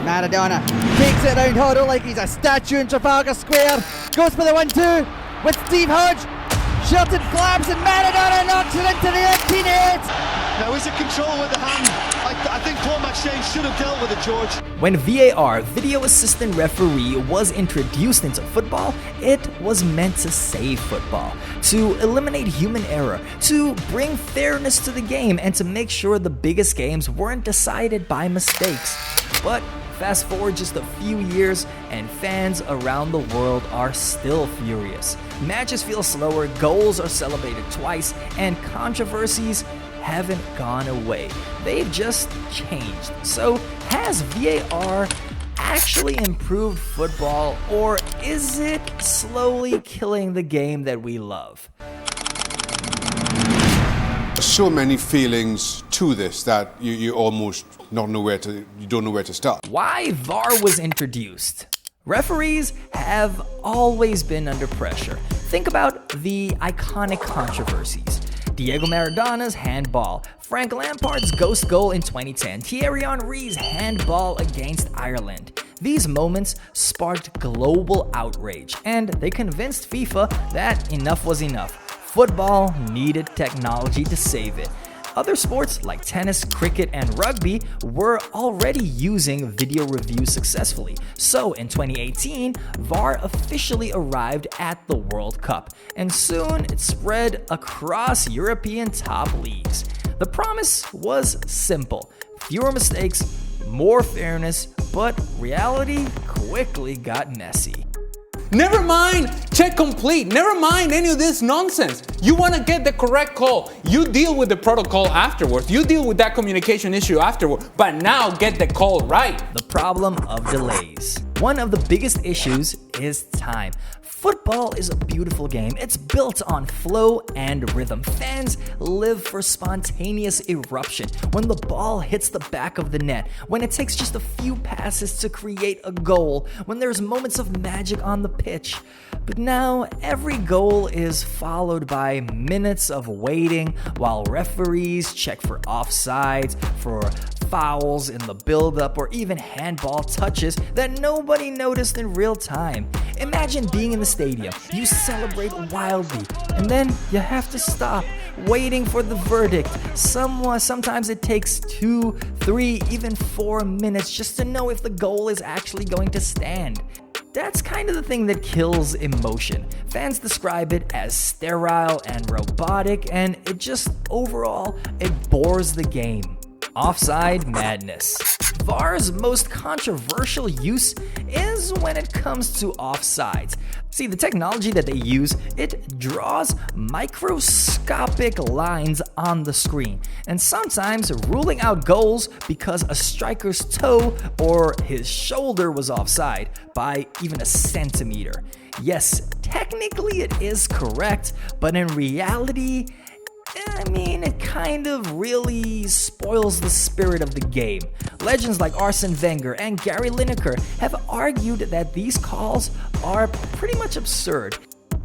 Maradona takes it round Hoddle like he's a statue in Trafalgar Square. Goes for the 1-2 with Steve Hodge. Shelton flaps and Maradona knocks it into the empty net. Now is it control with the hand? I think Paul McShane should have dealt with it, George. When VAR, Video Assistant Referee, was introduced into football, it was meant to save football, to eliminate human error, to bring fairness to the game, and to make sure the biggest games weren't decided by mistakes. But fast forward just a few years, and fans around the world are still furious. Matches feel slower, goals are celebrated twice, and controversies haven't gone away. They've just changed. So has VAR actually improved football, or is it slowly killing the game that we love? So many feelings to this that you almost don't know where to start. Why VAR was introduced? Referees have always been under pressure. Think about the iconic controversies. Diego Maradona's handball, Frank Lampard's ghost goal in 2010, Thierry Henry's handball against Ireland. These moments sparked global outrage, and they convinced FIFA that enough was enough. Football needed technology to save it. Other sports like tennis, cricket, and rugby were already using video review successfully. So in 2018, VAR officially arrived at the World Cup, and soon it spread across European top leagues. The promise was simple: fewer mistakes, more fairness, but reality quickly got messy. Never mind check complete, never mind any of this nonsense. You want to get the correct call, you deal with the protocol afterwards, you deal with that communication issue afterwards, but now get the call right. The problem of delays. One of the biggest issues is time. Football is a beautiful game. It's built on flow and rhythm. Fans live for spontaneous eruption, when the ball hits the back of the net, when it takes just a few passes to create a goal, when there's moments of magic on the pitch. But now every goal is followed by minutes of waiting while referees check for offsides, for fouls in the build-up, or even handball touches that nobody noticed in real time. Imagine being in the stadium, you celebrate wildly, and then you have to stop, waiting for the verdict. Sometimes it takes 2, 3, even 4 minutes just to know if the goal is actually going to stand. That's kind of the thing that kills emotion. Fans describe it as sterile and robotic, and it just overall, it bores the game. Offside madness. VAR's most controversial use is when it comes to offsides. See, the technology that they use, it draws microscopic lines on the screen, and sometimes ruling out goals because a striker's toe or his shoulder was offside by even a centimeter. Yes, technically it is correct, but in reality, it kind of really spoils the spirit of the game. Legends like Arsene Wenger and Gary Lineker have argued that these calls are pretty much absurd.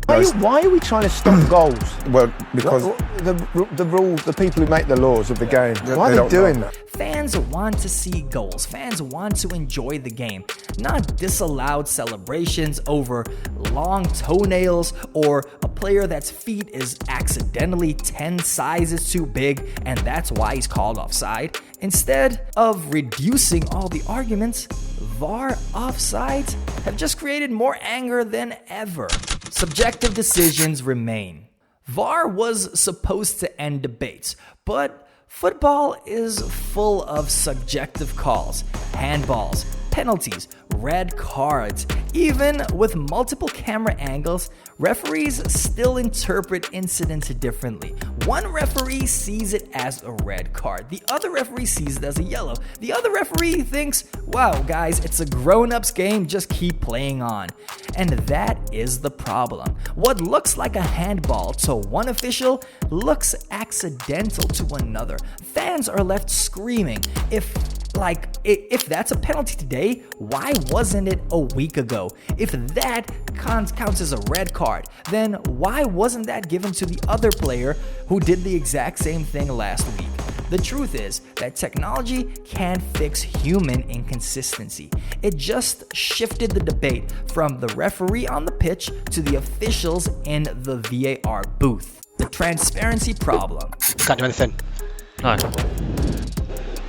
Why are we trying to stop goals? Well, because the rules, the people who make the laws of the game, why are they doing that? Fans want to see goals. Fans want to enjoy the game, not disallowed celebrations over long toenails or a player that's feet is accidentally 10 sizes too big and that's why he's called offside. Instead of reducing all the arguments, VAR offsides have just created more anger than ever. Subjective decisions remain. VAR was supposed to end debates, but football is full of subjective calls, handballs, penalties, red cards. Even with multiple camera angles, referees still interpret incidents differently. One referee sees it as a red card. The other referee sees it as a yellow. The other referee thinks, wow, guys, it's a grown-ups game, just keep playing on. And that is the problem. What looks like a handball to one official looks accidental to another. Fans are left screaming, if that's a penalty today, why wasn't it a week ago? If that counts as a red card, then why wasn't that given to the other player who did the exact same thing last week? The truth is that technology can't fix human inconsistency. It just shifted the debate from the referee on the pitch to the officials in the VAR booth. The transparency problem. Can't do anything. No.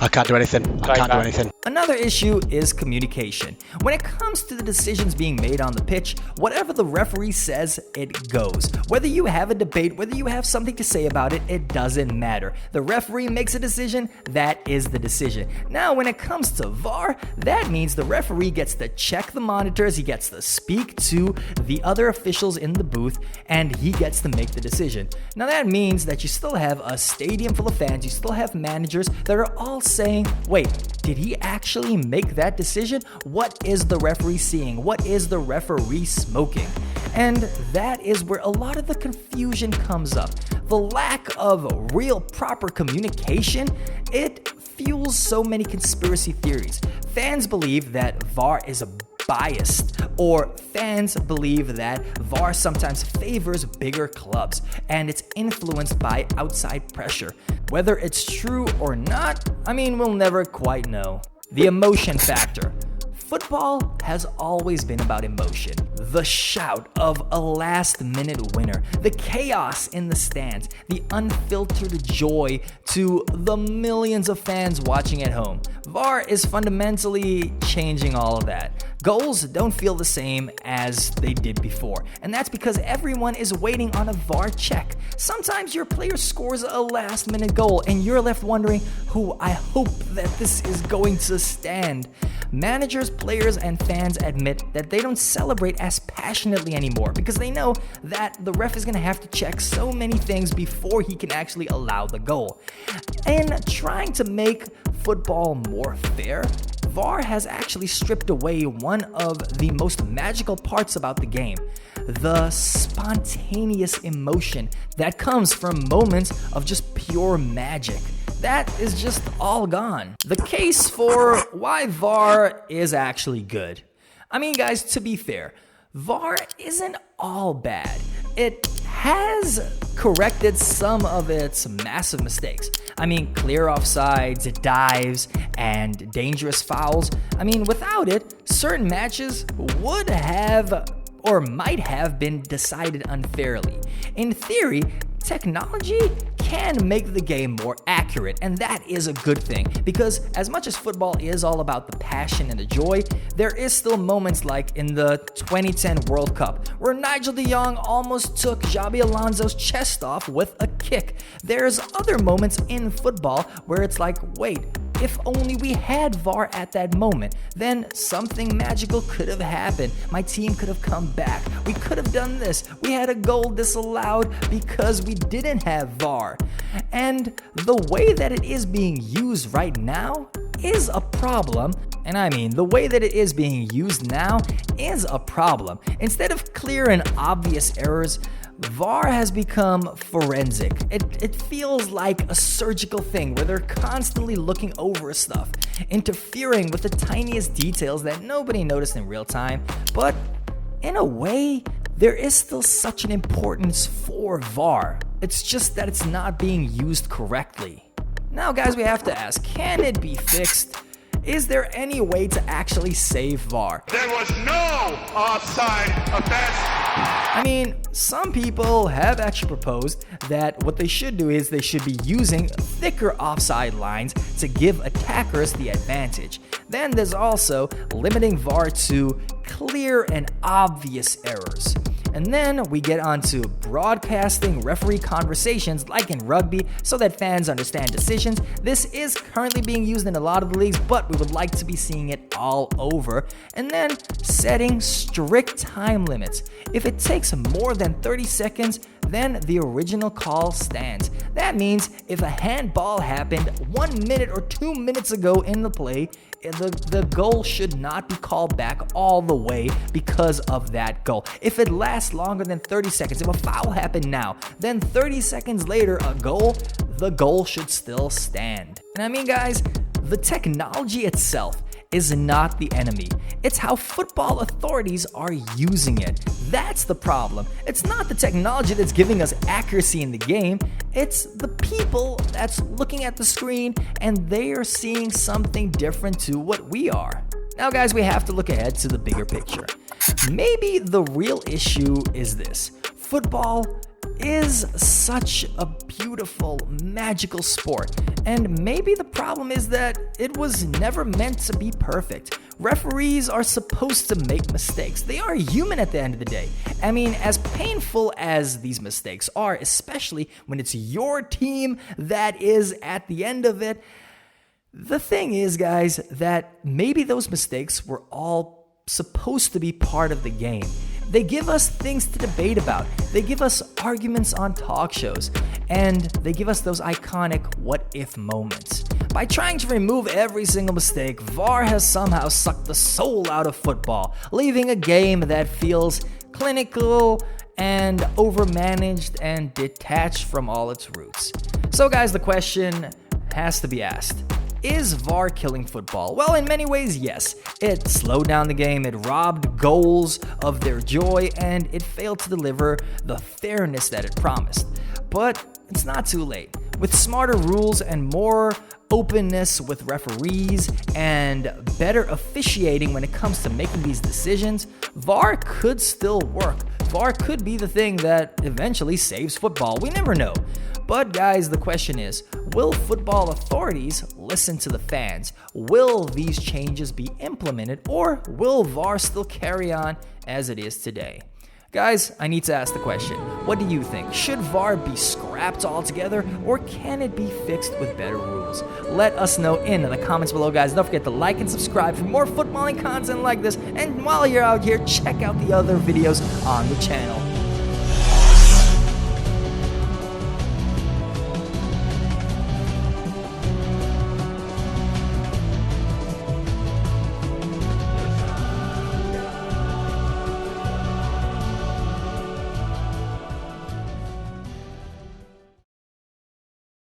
I can't do anything. I can't do anything. Another issue is communication. When it comes to the decisions being made on the pitch, whatever the referee says, it goes. Whether you have a debate, whether you have something to say about it, it doesn't matter. The referee makes a decision, that is the decision. Now, when it comes to VAR, that means the referee gets to check the monitors, he gets to speak to the other officials in the booth, and he gets to make the decision. Now, that means that you still have a stadium full of fans, you still have managers that are all saying, wait, did he actually make that decision? What is the referee seeing? What is the referee smoking? And that is where a lot of the confusion comes up. The lack of real proper communication, it fuels so many conspiracy theories. Fans believe that VAR is biased, or fans believe that VAR sometimes favors bigger clubs and it's influenced by outside pressure. Whether it's true or not, we'll never quite know. The emotion factor. Football has always been about emotion. The shout of a last-minute winner, the chaos in the stands, the unfiltered joy to the millions of fans watching at home. VAR is fundamentally changing all of that. Goals don't feel the same as they did before, and that's because everyone is waiting on a VAR check. Sometimes your player scores a last-minute goal, and you're left wondering, I hope that this is going to stand. Managers, players, and fans admit that they don't celebrate as passionately anymore because they know that the ref is going to have to check so many things before he can actually allow the goal. And trying to make football more fair, VAR has actually stripped away one of the most magical parts about the game, the spontaneous emotion that comes from moments of just pure magic. That is just all gone. The case for why VAR is actually good. Guys, to be fair, VAR isn't all bad. It has corrected some of its massive mistakes. Clear offsides, dives, and dangerous fouls. Without it, certain matches would have or might have been decided unfairly. In theory, technology can make the game more accurate, and that is a good thing, because as much as football is all about the passion and the joy, there is still moments like in the 2010 World Cup, where Nigel de Jong almost took Xabi Alonso's chest off with a kick. There's other moments in football where it's like, wait, if only we had VAR at that moment, then something magical could have happened. My team could have come back. We could have done this. We had a goal disallowed because we didn't have VAR. And the way that it is being used right now is a problem. And the way that it is being used now is a problem. Instead of clear and obvious errors, VAR has become forensic. It feels like a surgical thing where they're constantly looking over stuff, interfering with the tiniest details that nobody noticed in real time. But in a way, there is still such an importance for VAR. It's just that it's not being used correctly. Now, guys, we have to ask, can it be fixed? Is there any way to actually save VAR? There was no offside offense. Some people have actually proposed that what they should do is they should be using thicker offside lines to give attackers the advantage. Then there's also limiting VAR to clear and obvious errors. And then we get onto broadcasting referee conversations like in rugby so that fans understand decisions. This is currently being used in a lot of the leagues, but we would like to be seeing it all over. And then setting strict time limits. If it takes more than 30 seconds, then the original call stands. That means if a handball happened 1 minute or 2 minutes ago in the play, the goal should not be called back all the way because of that goal. If it lasts longer than 30 seconds, if a foul happened now, then 30 seconds later, the goal should still stand. And guys, the technology itself, is not the enemy. It's how football authorities are using it. That's the problem. It's not the technology that's giving us accuracy in the game. It's the people that's looking at the screen and they are seeing something different to what we are. Now, guys, we have to look ahead to the bigger picture. Maybe the real issue is this. Football is such a beautiful, magical sport. And maybe the problem is that it was never meant to be perfect. Referees are supposed to make mistakes. They are human at the end of the day. I mean, as painful as these mistakes are, especially when it's your team that is at the end of it, the thing is, guys, that maybe those mistakes were all supposed to be part of the game. They give us things to debate about. They give us arguments on talk shows. And they give us those iconic what-if moments. By trying to remove every single mistake, VAR has somehow sucked the soul out of football, leaving a game that feels clinical and overmanaged and detached from all its roots. So, guys, the question has to be asked. Is VAR killing football? Well, in many ways, yes. It slowed down the game, it robbed goals of their joy, and it failed to deliver the fairness that it promised. But it's not too late. With smarter rules and more openness with referees and better officiating when it comes to making these decisions, VAR could still work. VAR could be the thing that eventually saves football. We never know. But guys, the question is, will football authorities listen to the fans? Will these changes be implemented, or will VAR still carry on as it is today? Guys, I need to ask the question, what do you think? Should VAR be scrapped altogether, or can it be fixed with better rules? Let us know in the comments below, guys. Don't forget to like and subscribe for more footballing content like this, and while you're out here, check out the other videos on the channel.